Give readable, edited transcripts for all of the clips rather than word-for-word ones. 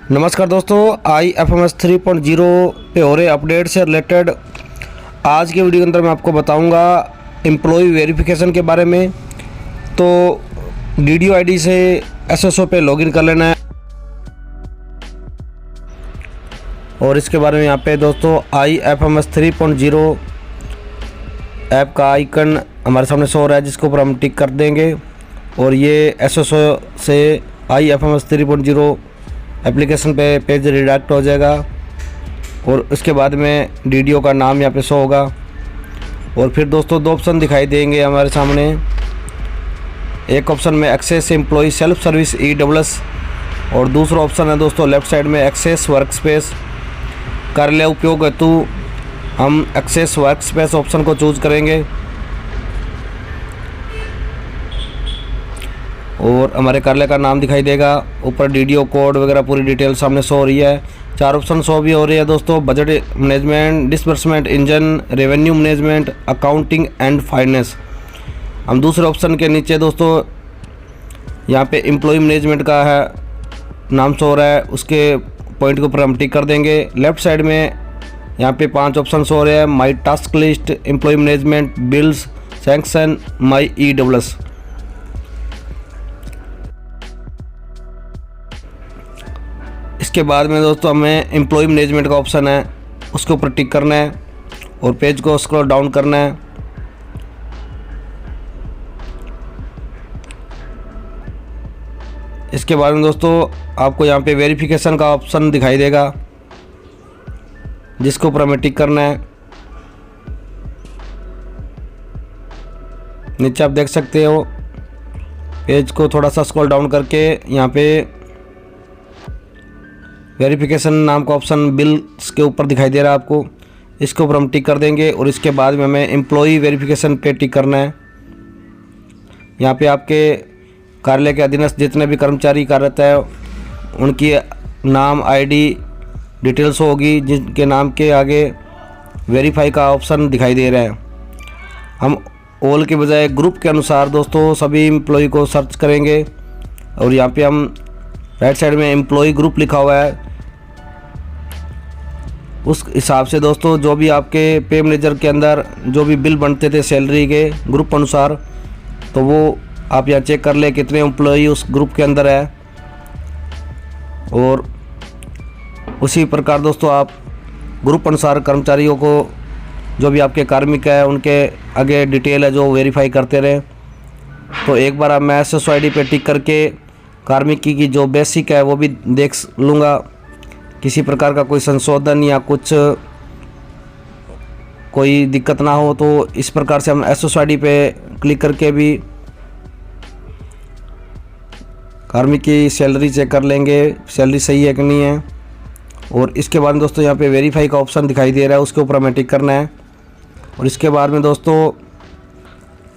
नमस्कार दोस्तों, IFMS 3.0 पे हो रहे अपडेट से रिलेटेड आज के वीडियो के अंदर मैं आपको बताऊंगा एम्प्लॉय वेरिफिकेशन के बारे में। तो DDO ID से SSO पे लॉगिन कर लेना है और इसके बारे में यहाँ पे दोस्तों IFMS 3.0 ऐप का आइकन हमारे सामने शो हो रहा है, जिसके ऊपर हम टिक कर देंगे और ये SSO से IFMS 3.0 एप्लीकेशन पे पेज रिडायरेक्ट हो जाएगा और उसके बाद में DDO का नाम यहाँ पे शो होगा। और फिर दोस्तों दो ऑप्शन दिखाई देंगे हमारे सामने। एक ऑप्शन में access employ self service EWS और दूसरा ऑप्शन है दोस्तों लेफ़्ट साइड में एक्सेस वर्कस्पेस। कार्यालय उपयोग हेतु हम एक्सेस वर्कस्पेस ऑप्शन को चूज़ करेंगे और हमारे कार्यालय का नाम दिखाई देगा। ऊपर DDO कोड वगैरह पूरी डिटेल सामने शो हो रही है। चार ऑप्शन शो भी हो रही है दोस्तों: budget management, disbursement engine, revenue management, accounting and finance. हम दूसरे ऑप्शन के नीचे दोस्तों यहाँ पे एम्प्लॉय मैनेजमेंट का है नाम शो हो रहा है, उसके पॉइंट के ऊपर हम टिक कर देंगे। लेफ़्ट साइड में यहाँ पे 5 ऑप्शन शो हो रहे हैं: my task list, employ management, bills, sanction, my EWS। इसके बाद में दोस्तों हमें एम्प्लॉय मैनेजमेंट का ऑप्शन है, उसके ऊपर टिक करना है और पेज को स्क्रॉल डाउन करना है। इसके बाद में दोस्तों आपको यहाँ पे वेरिफिकेशन का ऑप्शन दिखाई देगा, जिसके ऊपर हमें टिक करना है। नीचे आप देख सकते हो, पेज को थोड़ा सा स्क्रॉल डाउन करके यहाँ पे वेरिफिकेशन नाम का ऑप्शन बिल्स के ऊपर दिखाई दे रहा है आपको। इसके ऊपर हम टिक कर देंगे और इसके बाद में हमें एम्प्लॉय वेरिफिकेशन पे टिक करना है। यहाँ पे आपके कार्यालय के अधीनस्थ जितने भी कर्मचारी कार्यरत है उनकी नाम ID डिटेल्स होगी, जिनके नाम के आगे वेरीफाई का ऑप्शन दिखाई दे रहा है। हम ऑल के बजाय ग्रुप के अनुसार दोस्तों सभी एम्प्लॉय को सर्च करेंगे और यहाँ पे हम राइट साइड में एम्प्लॉय ग्रुप लिखा हुआ है, उस हिसाब से दोस्तों जो भी आपके पे मैनेजर के अंदर जो भी बिल बनते थे सैलरी के ग्रुप अनुसार, तो वो आप यहाँ चेक कर ले कितने एम्प्लॉय उस ग्रुप के अंदर है। और उसी प्रकार दोस्तों आप ग्रुप अनुसार कर्मचारियों को जो भी आपके कार्मिक है उनके आगे डिटेल है जो वेरीफाई करते रहे। तो एक बार अब मैं SSO ID पे टिक करके कार्मिकी की जो बेसिक है वो भी देख लूँगा, किसी प्रकार का कोई संशोधन या कुछ कोई दिक्कत ना हो। तो इस प्रकार से हम SSO ID पे क्लिक करके भी कार्मिक की सैलरी चेक कर लेंगे, सैलरी सही है कि नहीं है। और इसके बाद दोस्तों यहाँ पे वेरीफाई का ऑप्शन दिखाई दे रहा है, उसके ऊपर हमें टिक करना है। और इसके बाद में दोस्तों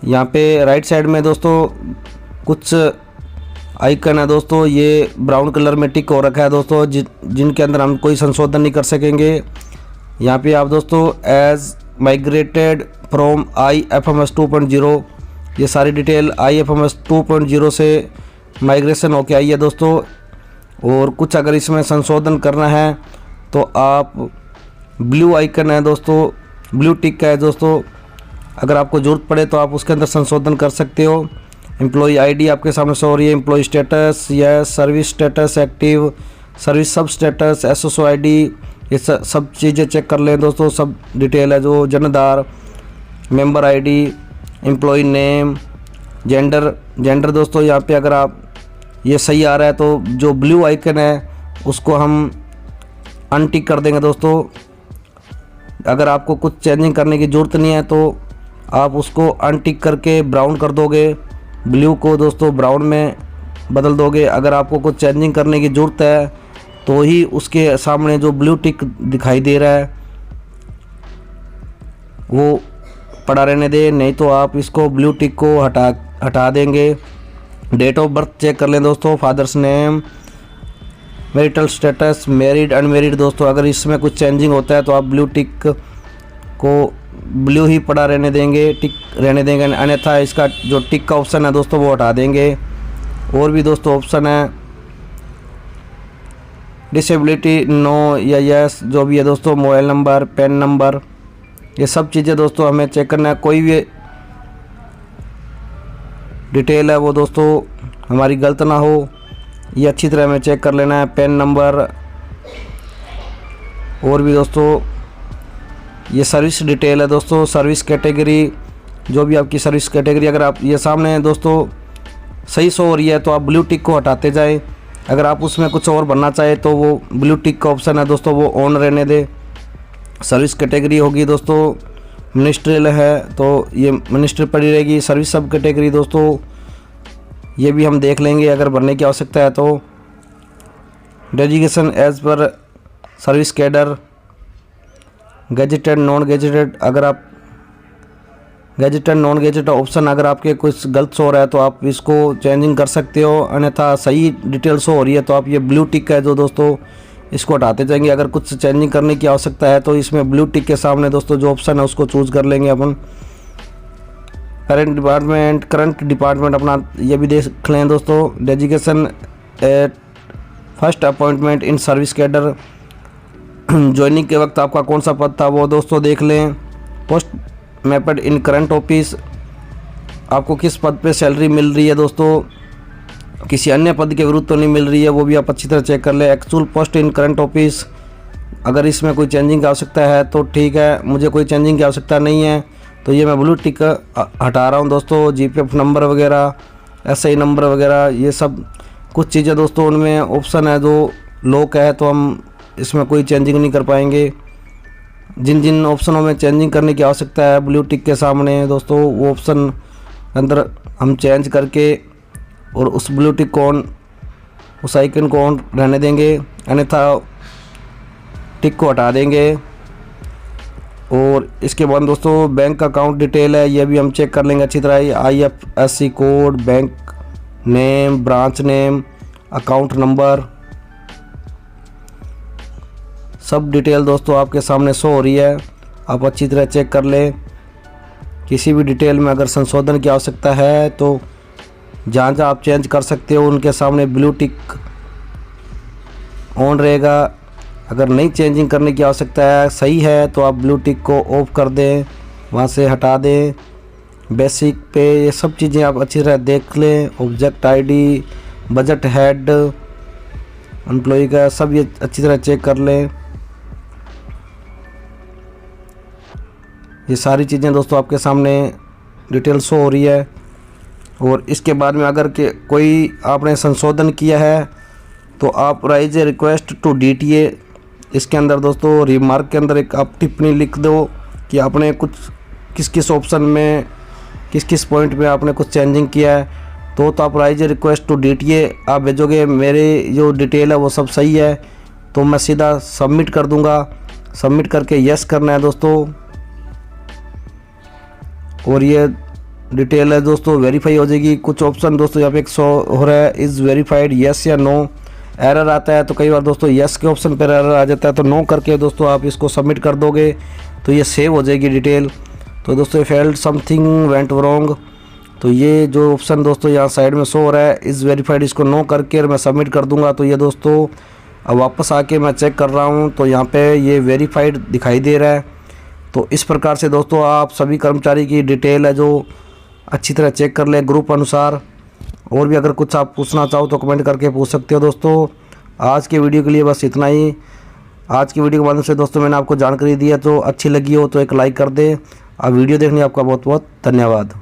यहाँ पे राइट साइड में दोस्तों कुछ आइकन है दोस्तों, ये ब्राउन कलर में टिक हो रखा है दोस्तों, जिनके अंदर हम कोई संशोधन नहीं कर सकेंगे। यहाँ पे आप दोस्तों एज माइग्रेटेड फ्रॉम IFMS 2.0, ये सारी डिटेल IFMS 2.0 से माइग्रेशन होके आई है दोस्तों। और कुछ अगर इसमें संशोधन करना है तो आप ब्लू आइकन है दोस्तों, ब्लू टिक का है दोस्तों, अगर आपको ज़रूरत पड़े तो आप उसके अंदर संशोधन कर सकते हो। एम्प्लॉय ID आपके सामने शो हो रही है, employ status, yes, service status active, service sub status, SSO ID, ये सब चीज़ें चेक कर लें दोस्तों। सब डिटेल है जो जनदार, member ID, employee name, gender दोस्तों यहाँ पे अगर आप ये सही आ रहा है तो जो ब्लू आइकन है उसको हम अनटिक कर देंगे दोस्तों। अगर आपको कुछ चेंजिंग करने की ज़रूरत नहीं है तो आप उसको अनटिक करके ब्राउन कर दोगे, ब्लू को दोस्तों ब्राउन में बदल दोगे। अगर आपको कुछ चेंजिंग करने की ज़रूरत है तो ही उसके सामने जो ब्लू टिक दिखाई दे रहा है वो पड़ा रहने दें, नहीं तो आप इसको ब्लू टिक को हटा देंगे। डेट ऑफ बर्थ चेक कर लें दोस्तों, father's name, marital status, married unmarried दोस्तों। अगर इसमें कुछ चेंजिंग होता है तो आप ब्लू टिक को ब्लू ही पड़ा रहने देंगे, टिक रहने देंगे, अन्यथा इसका जो टिक का ऑप्शन है दोस्तों वो हटा देंगे। और भी दोस्तों ऑप्शन है, डिसेबिलिटी नो या यस जो भी है दोस्तों, मोबाइल नंबर, पैन नंबर, ये सब चीज़ें दोस्तों हमें चेक करना है। कोई भी डिटेल है वो दोस्तों हमारी गलत ना हो, ये अच्छी तरह हमें चेक कर लेना है। पैन नंबर और भी दोस्तों ये सर्विस डिटेल है दोस्तों, सर्विस कैटेगरी, जो भी आपकी सर्विस कैटेगरी, अगर आप ये सामने दोस्तों सही शो हो रही है तो आप ब्लू टिक को हटाते जाएं। अगर आप उसमें कुछ और भरना चाहे तो वो ब्लू टिक का ऑप्शन है दोस्तों, वो ऑन रहने दे। सर्विस कैटेगरी होगी दोस्तों मिनिस्ट्रियल है तो ये मिनिस्ट्री पड़ी रहेगी। सर्विस सब कैटेगरी दोस्तों ये भी हम देख लेंगे अगर भरने की आवश्यकता है तो। Designation as per service cadre, gazetted non gazetted, अगर आप गैजेटेड नॉन गैजेटेड ऑप्शन अगर आपके कुछ गलत शो हो रहा है तो आप इसको चेंजिंग कर सकते हो, अन्यथा सही डिटेल शो हो रही है तो आप ये ब्लू टिक है जो दोस्तों इसको हटाते जाएंगे। अगर कुछ चेंजिंग करने की आवश्यकता है तो इसमें ब्लू टिक के सामने दोस्तों जो ऑप्शन है उसको चूज़ कर लेंगे अपन। करंट डिपार्टमेंट अपना ये भी देख लें दोस्तों। Designation at first appointment in service cadre, joining के वक्त आपका कौन सा पद था वो दोस्तों देख लें। पोस्ट मैपेड इन करंट ऑफिस, आपको किस पद पे सैलरी मिल रही है दोस्तों, किसी अन्य पद के विरुद्ध तो नहीं मिल रही है, वो भी आप अच्छी तरह चेक कर लें। एक्चुअल पोस्ट इन करंट ऑफिस, अगर इसमें कोई चेंजिंग की आवश्यकता है तो ठीक है, मुझे कोई चेंजिंग की आवश्यकता नहीं है तो ये मैं ब्लू टिक हटा रहा हूँ दोस्तों। जीपीएफ नंबर वगैरह, एसआई नंबर वगैरह, ये सब कुछ चीज़ें दोस्तों उनमें ऑप्शन है जो लॉक है तो हम इसमें कोई चेंजिंग नहीं कर पाएंगे। जिन जिन ऑप्शनों में चेंजिंग करने की आवश्यकता है ब्लू टिक के सामने दोस्तों वो ऑप्शन अंदर हम चेंज करके और उस ब्लू टिक को ऑन, उस आइकन को ऑन रहने देंगे, अन्यथा टिक को हटा देंगे। और इसके बाद दोस्तों बैंक अकाउंट डिटेल है, ये भी हम चेक कर लेंगे अच्छी तरह। IFSC code, bank name, branch name, account number, सब डिटेल दोस्तों आपके सामने शो हो रही है, आप अच्छी तरह चेक कर लें। किसी भी डिटेल में अगर संशोधन की आवश्यकता है तो जहाँ जहाँ आप चेंज कर सकते हो उनके सामने ब्लू टिक ऑन रहेगा। अगर नहीं चेंजिंग करने की आवश्यकता है, सही है, तो आप ब्लू टिक को ऑफ कर दें, वहाँ से हटा दें। बेसिक पे ये सब चीज़ें आप अच्छी तरह देख लें। Object ID, budget head, employ का, सब ये अच्छी तरह चेक कर लें। ये सारी चीज़ें दोस्तों आपके सामने डिटेल शो हो रही है। और इसके बाद में अगर के कोई आपने संशोधन किया है तो आप raise a request to DTA, इसके अंदर दोस्तों रिमार्क के अंदर एक आप टिप्पणी लिख दो कि आपने कुछ किस किस ऑप्शन में किस किस पॉइंट में आपने कुछ चेंजिंग किया है तो आप raise a request to DTA आप भेजोगे। मेरे जो डिटेल है वो सब सही है तो मैं सीधा सबमिट कर दूंगा। सबमिट करके यस करना है दोस्तों। और ये डिटेल है दोस्तों वेरीफाई हो जाएगी। कुछ ऑप्शन दोस्तों यहाँ पे एक शो हो रहा है, इज़ वेरीफाइड यस या नो। एरर आता है तो कई बार दोस्तों यस के ऑप्शन पर एरर आ जाता है, तो नो करके दोस्तों आप इसको सबमिट कर दोगे तो ये सेव हो जाएगी डिटेल। तो दोस्तों फेल्ड समथिंग वेंट रॉन्ग, तो ये जो ऑप्शन दोस्तों यहाँ साइड में शो हो रहा है इज़ वेरीफाइड, इसको नो करके मैं सबमिट कर दूंगा। तो ये दोस्तों अब वापस आके मैं चेक कर रहा हूँ तो यहाँ पे ये वेरीफाइड दिखाई दे रहा है। तो इस प्रकार से दोस्तों आप सभी कर्मचारी की डिटेल है जो अच्छी तरह चेक कर ले ग्रुप अनुसार। और भी अगर कुछ आप पूछना चाहो तो कमेंट करके पूछ सकते हो दोस्तों। आज के वीडियो के लिए बस इतना ही। आज की वीडियो के माध्यम से दोस्तों मैंने आपको जानकारी दी है, तो अच्छी लगी हो तो एक लाइक कर दे। अब वीडियो देखने आपका बहुत बहुत धन्यवाद।